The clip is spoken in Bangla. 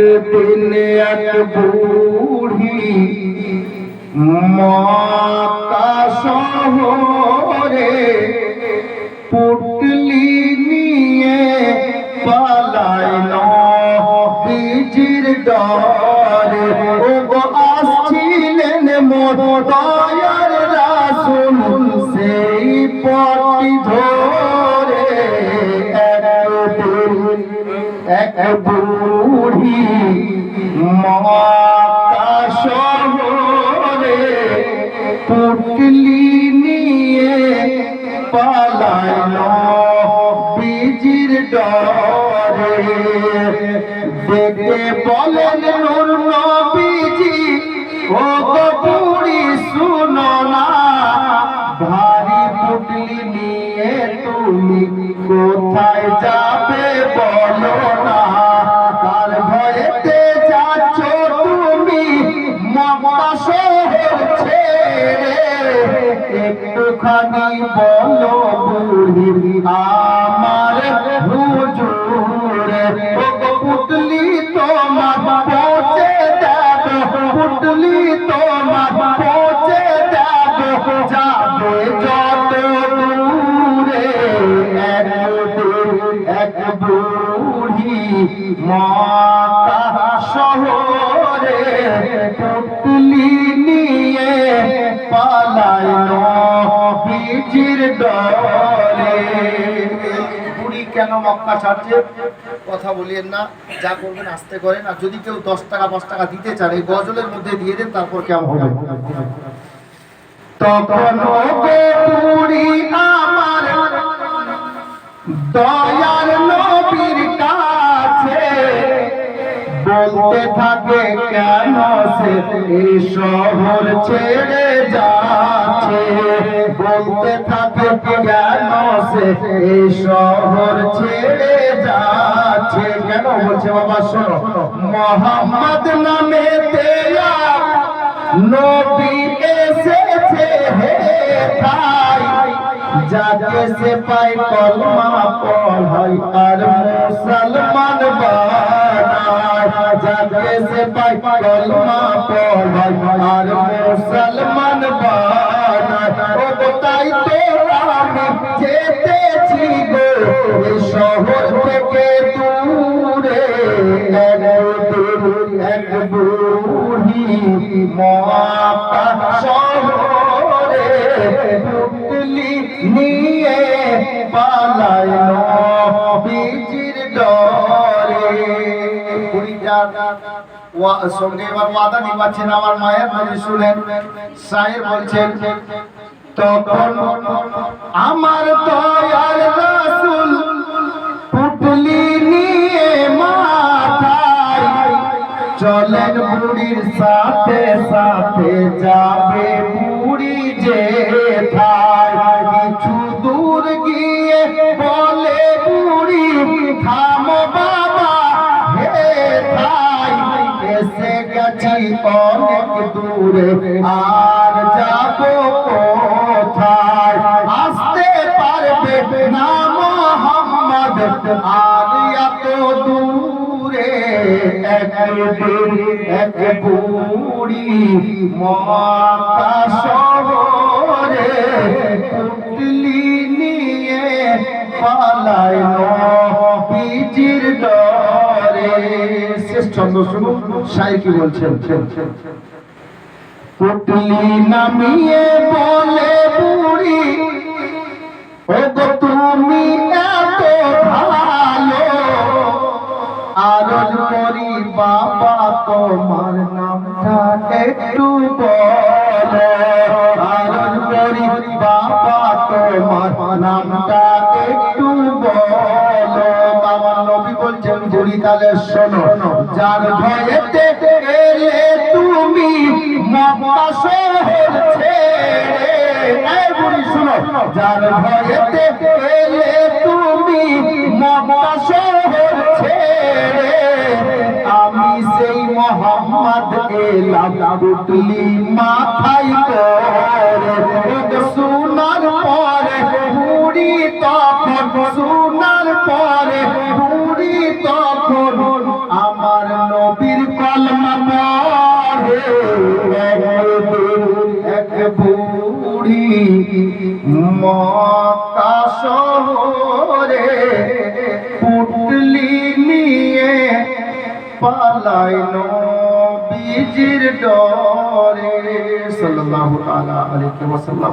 একদিন এক বুড়ি মক্কা শহরে পুটলি নিয়ে পালাইলো নবীজির ডরে। ও গো আসছিলেন মোর দয়ার রাসূল সেই পথ ধরে। এক বুড়ি মক্কা শহরে পুটলি নিয়ে পালাইলো নবীজির ডরে। ডেকে বলেন নূর নবীজি, ও গো বুড়ি শুনো না, ভারী পুটলি নিয়ে তুমি কোথায় যাবে বলো না। কার ভয়েতে যাচ্ছ তুমি মক্কা শহর ছেড়ে, একটুখানি বলো বুড়ি আমার হুজুরে। ও গো পুটলি তোমার পৌঁছে দেব, পুটলি তোমার পৌঁছে দেব, যাবে যত দূরে। এক বুড়ি মক্কা শহরে পুটলি নিয়ে পালাইলো নবীজির ডরে। বুড়ি কেন মক্কা ছাড়ছে কথা বলিয়েন না, যা করবেন আস্তে করেন। আর যদি কেউ 10 টাকা 5 টাকা দিতে চান এই গজলের মধ্যে দিয়ে দেন, তারপর কেমন হবে। তখন বুড়ি আমার দয়ার নবীর কাছে বলতে থাকে, কেন সে এই শহর ছেড়ে যাচ্ছে। বলতে থাকে, কেন সে এই শহর ছেড়ে যাচ্ছে। কেন বলছে বাবা শোনো, মুহাম্মদ নামে তেরা নবী এসেছে হে ভাই, যাকে সে পাই কলমা পড়াই আর মুসলমান বানায়। যাকে সে পাই কলমা পড়াই আর মুসলমান বানায়। ও গো তাই তো আমি যেতেছি গো এই শহর থেকে দূরে। এক বুড়ি মক্কা শহরে পুটলি নিয়ে পালাইলো নবীজির ডরে। বুড়িটার সঙ্গে এবার ওয়াদা নিভাচ্ছেন। আমার মায়ের নবী শুনেন, শায়ের বলছেন, তখন আমার দয়ার রাসূল পুটলি নিয়ে মাথায় চলেন বুড়ির সাথে সাথে যাবে বুড়ি যেথায়। কিছু দূর গিয়ে বলে বুড়ি, থামো বাবা হে ভাই, এসে গেছি অনেক দূরে আর যাব কোথায়। আসতে পারবে না মুহাম্মদ আর এত দূরে। এক বুড়ি মক্কা শহরে পুটলি নিয়ে পালাইলো নবীজির ডরে। শেষ ছন্দ শুনুন, শায়ের কি বলছেন। পুটলি নামিয়ে বলে বুড়ি, ও গো তুমি এত ভালো, আরজ করি বাবা তোমার নামটা একটু বলো। আরজ করি বাবা তোমার নামটা একটু বলো। আমার নবী বলছেন, বুড়ি তাহলে শোনো, যার ভয়েতে এলে তুমি মক্কা শহর ছেড়ে। এই বুড়ি শোনো, যার ভয়েতে এলে তুমি মক্কা শহর ছেড়ে, আমি সেই মুহাম্মদ এলাম পুটলি মাথায় করে। শোনার পরে বুড়ি তখন, শোনার পরে বুড়ি তখন আমার নবী বুড়ি মক্কা শহরে পুটলি নিয়ে পালায় নবীজির ডরে সাল্লাল্লাহু তাআলা আলাইহি ওয়াসাল্লাম।